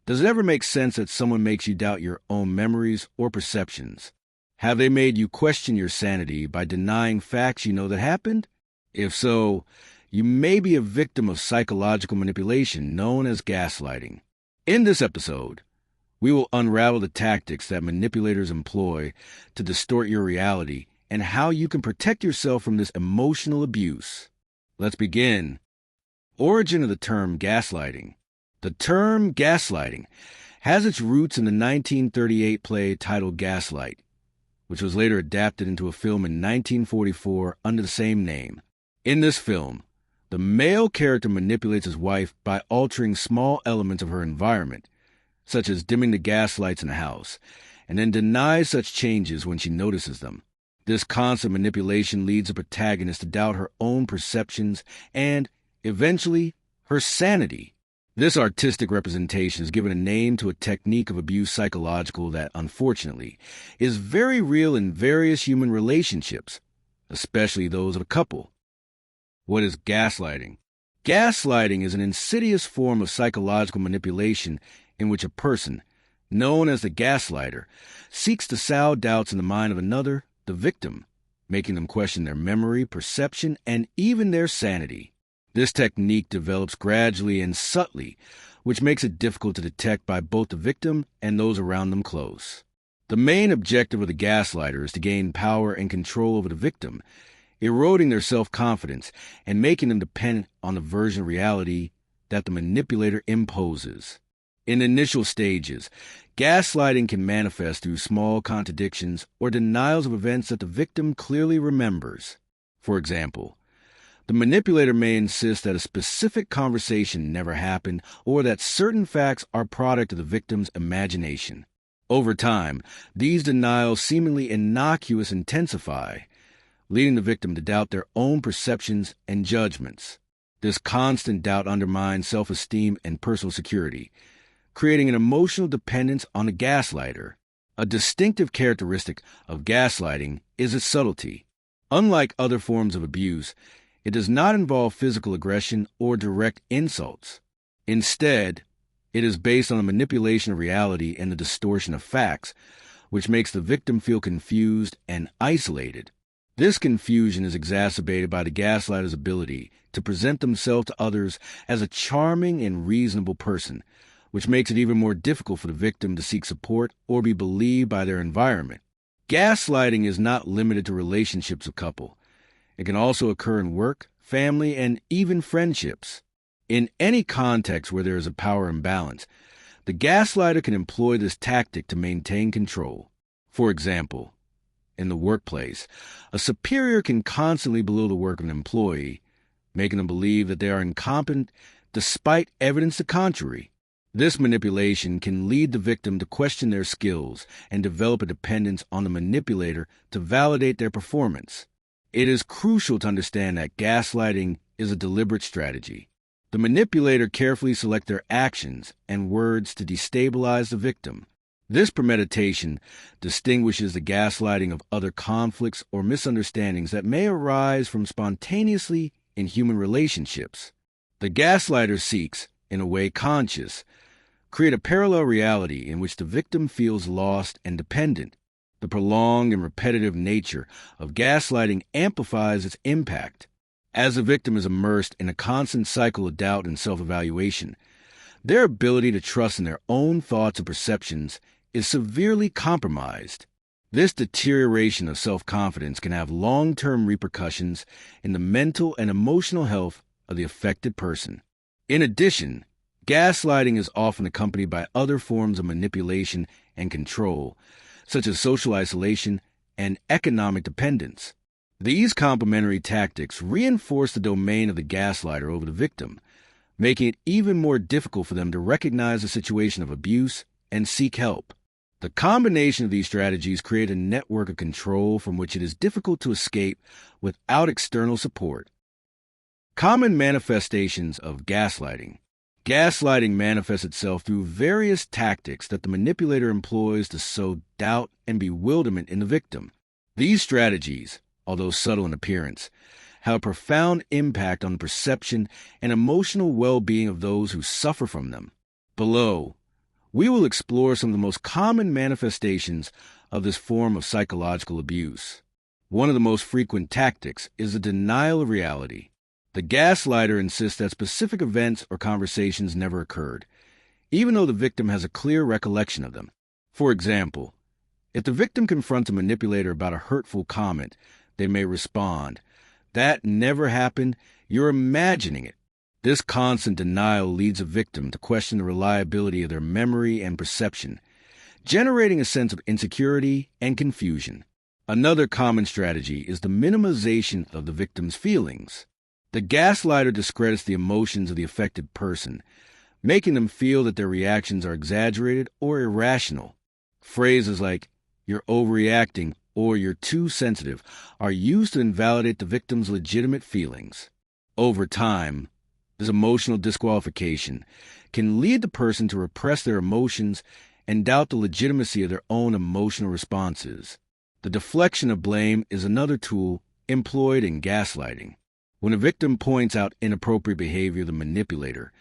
Does it ever make sense that someone makes you doubt your own memories or perceptions? Have they made you question your sanity by denying facts you know that happened? If so, you may be a victim of psychological manipulation known as gaslighting. In this episode, we will unravel the tactics that manipulators employ to distort your reality and how you can protect yourself from this emotional abuse. Let's begin. Origin of the term gaslighting. The term gaslighting has its roots in the 1938 play titled Gaslight, which was later adapted into a film in 1944 under the same name. In this film, the male character manipulates his wife by altering small elements of her environment, such as dimming the gas lights in the house, and then denies such changes when she notices them. This constant manipulation leads the protagonist to doubt her own perceptions and, eventually, her sanity. This artistic representation is given a name to a technique of abuse psychological that, unfortunately, is very real in various human relationships, especially those of a couple. What is gaslighting? Gaslighting is an insidious form of psychological manipulation in which a person, known as the gaslighter, seeks to sow doubts in the mind of another, the victim, making them question their memory, perception, and even their sanity. This technique develops gradually and subtly, which makes it difficult to detect by both the victim and those around them close. The main objective of the gaslighter is to gain power and control over the victim, eroding their self-confidence and making them dependent on the version of reality that the manipulator imposes. In initial stages, gaslighting can manifest through small contradictions or denials of events that the victim clearly remembers. For example, the manipulator may insist that a specific conversation never happened or that certain facts are product of the victim's imagination. Over time, these denials, seemingly innocuous, intensify, leading the victim to doubt their own perceptions and judgments. This constant doubt undermines self-esteem and personal security, creating an emotional dependence on the gaslighter. A distinctive characteristic of gaslighting is its subtlety. Unlike other forms of abuse, it does not involve physical aggression or direct insults. Instead, it is based on the manipulation of reality and the distortion of facts, which makes the victim feel confused and isolated. This confusion is exacerbated by the gaslighter's ability to present themselves to others as a charming and reasonable person, which makes it even more difficult for the victim to seek support or be believed by their environment. Gaslighting is not limited to relationships of couple. It can also occur in work, family, and even friendships. In any context where there is a power imbalance, the gaslighter can employ this tactic to maintain control. For example, in the workplace, a superior can constantly belittle the work of an employee, making them believe that they are incompetent despite evidence to the contrary. This manipulation can lead the victim to question their skills and develop a dependence on the manipulator to validate their performance. It is crucial to understand that gaslighting is a deliberate strategy. The manipulator carefully selects their actions and words to destabilize the victim. This premeditation distinguishes the gaslighting of other conflicts or misunderstandings that may arise from spontaneously in human relationships. The gaslighter seeks, in a way conscious, create a parallel reality in which the victim feels lost and dependent. The prolonged and repetitive nature of gaslighting amplifies its impact. As the victim is immersed in a constant cycle of doubt and self-evaluation, their ability to trust in their own thoughts and perceptions is severely compromised. This deterioration of self-confidence can have long-term repercussions in the mental and emotional health of the affected person. In addition, gaslighting is often accompanied by other forms of manipulation and control, such as social isolation and economic dependence. These complementary tactics reinforce the domain of the gaslighter over the victim, making it even more difficult for them to recognize the situation of abuse and seek help. The combination of these strategies create a network of control from which it is difficult to escape without external support. Common manifestations of gaslighting. Gaslighting manifests itself through various tactics that the manipulator employs to sow doubt and bewilderment in the victim. These strategies, although subtle in appearance, have a profound impact on the perception and emotional well-being of those who suffer from them. Below we will explore some of the most common manifestations of this form of psychological abuse. One of the most frequent tactics is the denial of reality. The gaslighter insists that specific events or conversations never occurred, even though the victim has a clear recollection of them. For example, if the victim confronts a manipulator about a hurtful comment, they may respond, "That never happened, you're imagining it." This constant denial leads a victim to question the reliability of their memory and perception, generating a sense of insecurity and confusion. Another common strategy is the minimization of the victim's feelings. The gaslighter discredits the emotions of the affected person, making them feel that their reactions are exaggerated or irrational. Phrases like, "You're overreacting," or "You're too sensitive," are used to invalidate the victim's legitimate feelings. Over time, this emotional disqualification can lead the person to repress their emotions and doubt the legitimacy of their own emotional responses. The deflection of blame is another tool employed in gaslighting. When a victim points out inappropriate behavior of the manipulator,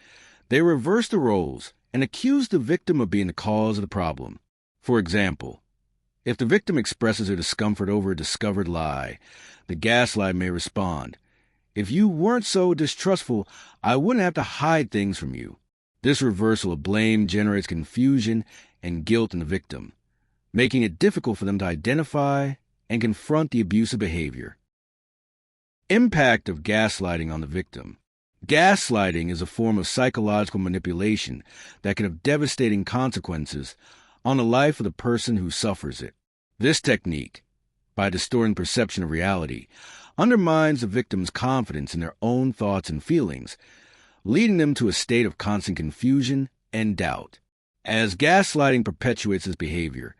they reverse the roles and accuse the victim of being the cause of the problem. For example, if the victim expresses her discomfort over a discovered lie, the gaslighter may respond, "If you weren't so distrustful, I wouldn't have to hide things from you." This reversal of blame generates confusion and guilt in the victim, making it difficult for them to identify and confront the abusive behavior. Impact of gaslighting on the victim. Gaslighting is a form of psychological manipulation that can have devastating consequences on the life of the person who suffers it. This technique, by distorting perception of reality, undermines the victim's confidence in their own thoughts and feelings, leading them to a state of constant confusion and doubt. As gaslighting perpetuates this behavior,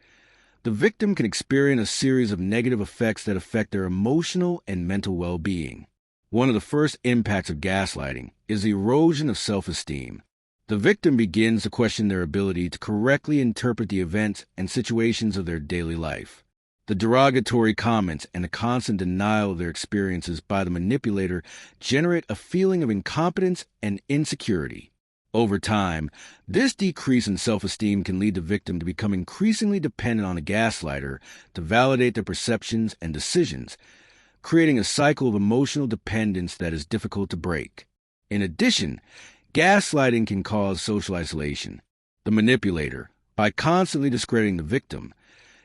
the victim can experience a series of negative effects that affect their emotional and mental well-being. One of the first impacts of gaslighting is the erosion of self-esteem. The victim begins to question their ability to correctly interpret the events and situations of their daily life. The derogatory comments and the constant denial of their experiences by the manipulator generate a feeling of incompetence and insecurity. Over time, this decrease in self-esteem can lead the victim to become increasingly dependent on a gaslighter to validate their perceptions and decisions, creating a cycle of emotional dependence that is difficult to break. In addition, gaslighting can cause social isolation. The manipulator, by constantly discrediting the victim,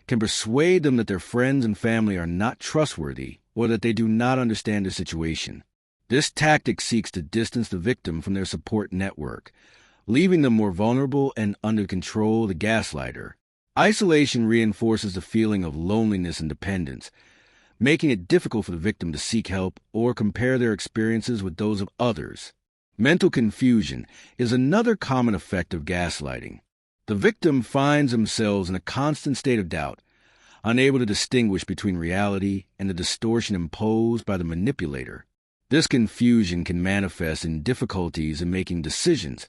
can persuade them that their friends and family are not trustworthy or that they do not understand the situation. This tactic seeks to distance the victim from their support network, leaving them more vulnerable and under control of the gaslighter. Isolation reinforces the feeling of loneliness and dependence, making it difficult for the victim to seek help or compare their experiences with those of others. Mental confusion is another common effect of gaslighting. The victim finds themselves in a constant state of doubt, unable to distinguish between reality and the distortion imposed by the manipulator. This confusion can manifest in difficulties in making decisions,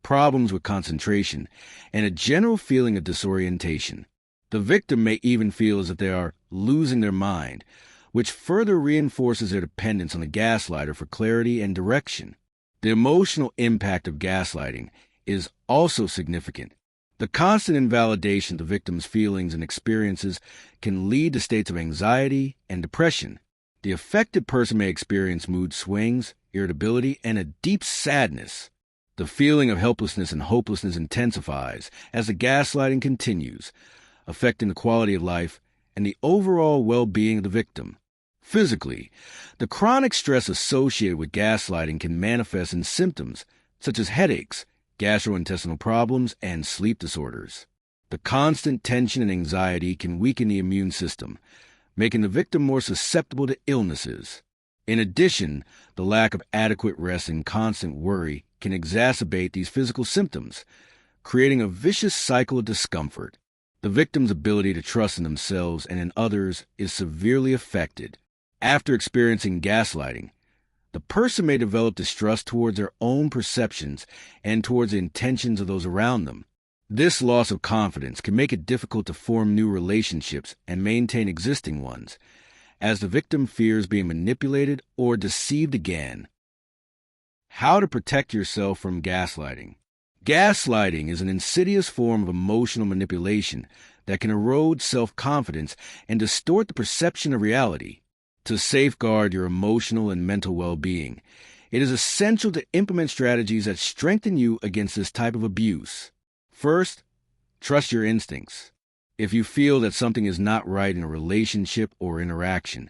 problems with concentration, and a general feeling of disorientation. The victim may even feel as if they are losing their mind, which further reinforces their dependence on the gaslighter for clarity and direction. The emotional impact of gaslighting is also significant. The constant invalidation of the victim's feelings and experiences can lead to states of anxiety and depression. The affected person may experience mood swings, irritability, and a deep sadness. The feeling of helplessness and hopelessness intensifies as the gaslighting continues, affecting the quality of life and the overall well-being of the victim. Physically, the chronic stress associated with gaslighting can manifest in symptoms such as headaches, gastrointestinal problems, and sleep disorders. The constant tension and anxiety can weaken the immune system, making the victim more susceptible to illnesses. In addition, the lack of adequate rest and constant worry can exacerbate these physical symptoms, creating a vicious cycle of discomfort. The victim's ability to trust in themselves and in others is severely affected. After experiencing gaslighting, the person may develop distrust towards their own perceptions and towards the intentions of those around them. This loss of confidence can make it difficult to form new relationships and maintain existing ones, as the victim fears being manipulated or deceived again. How to protect yourself from gaslighting. Gaslighting is an insidious form of emotional manipulation that can erode self-confidence and distort the perception of reality. To safeguard your emotional and mental well-being, it is essential to implement strategies that strengthen you against this type of abuse. First, trust your instincts. If you feel that something is not right in a relationship or interaction,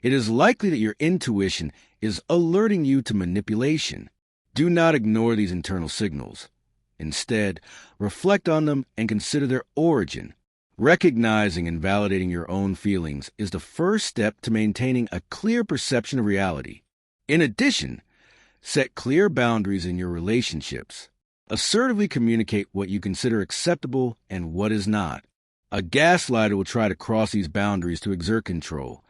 it is likely that your intuition is alerting you to manipulation. Do not ignore these internal signals. Instead, reflect on them and consider their origin. Recognizing and validating your own feelings is the first step to maintaining a clear perception of reality. In addition, set clear boundaries in your relationships. Assertively communicate what you consider acceptable and what is not. A gaslighter will try to cross these boundaries to exert control,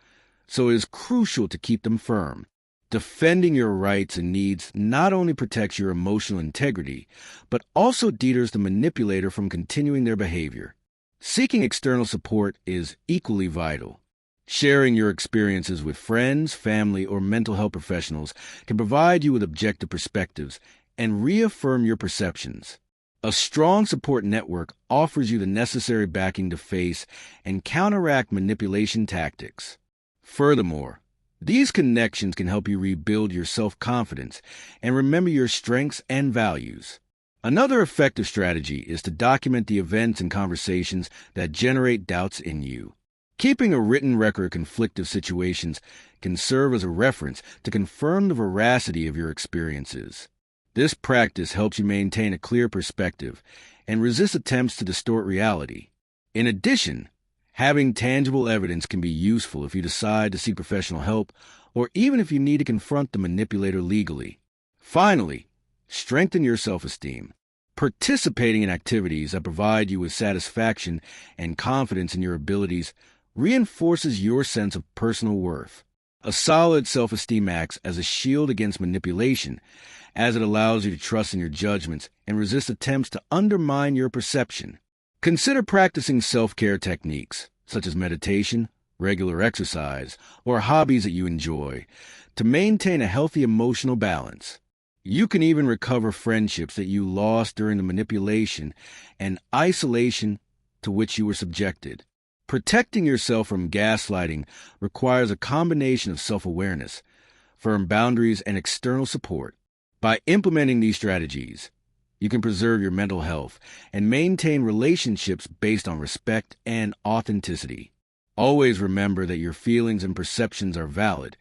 so it is crucial to keep them firm. Defending your rights and needs not only protects your emotional integrity, but also deters the manipulator from continuing their behavior. Seeking external support is equally vital. Sharing your experiences with friends, family, or mental health professionals can provide you with objective perspectives and reaffirm your perceptions. A strong support network offers you the necessary backing to face and counteract manipulation tactics. Furthermore, these connections can help you rebuild your self-confidence and remember your strengths and values. Another effective strategy is to document the events and conversations that generate doubts in you. Keeping a written record of conflictive situations can serve as a reference to confirm the veracity of your experiences. This practice helps you maintain a clear perspective and resist attempts to distort reality. In addition, having tangible evidence can be useful if you decide to seek professional help or even if you need to confront the manipulator legally. Finally, strengthen your self-esteem. Participating in activities that provide you with satisfaction and confidence in your abilities reinforces your sense of personal worth. A solid self-esteem acts as a shield against manipulation, as it allows you to trust in your judgments and resist attempts to undermine your perception. Consider practicing self-care techniques, such as meditation, regular exercise, or hobbies that you enjoy, to maintain a healthy emotional balance. You can even recover friendships that you lost during the manipulation and isolation to which you were subjected. Protecting yourself from gaslighting requires a combination of self-awareness, firm boundaries, and external support. By implementing these strategies, you can preserve your mental health and maintain relationships based on respect and authenticity. Always remember that your feelings and perceptions are valid,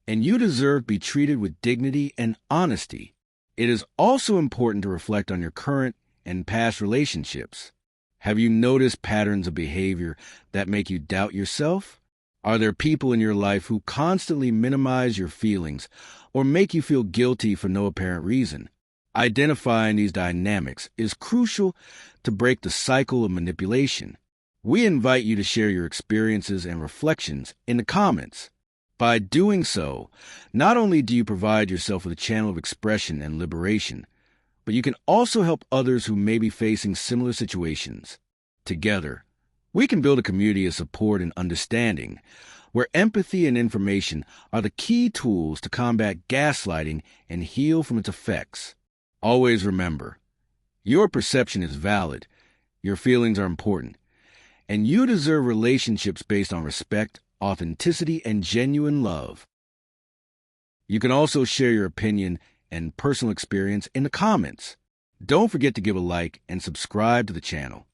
and you deserve to be treated with dignity and honesty. It is also important to reflect on your current and past relationships. Have you noticed patterns of behavior that make you doubt yourself? Are there people in your life who constantly minimize your feelings or make you feel guilty for no apparent reason? Identifying these dynamics is crucial to break the cycle of manipulation. We invite you to share your experiences and reflections in the comments. By doing so, not only do you provide yourself with a channel of expression and liberation, but you can also help others who may be facing similar situations. Together, we can build a community of support and understanding, where empathy and information are the key tools to combat gaslighting and heal from its effects. Always remember, your perception is valid, your feelings are important, and you deserve relationships based on respect, authenticity, and genuine love. You can also share your opinion and personal experience in the comments. Don't forget to give a like and subscribe to the channel.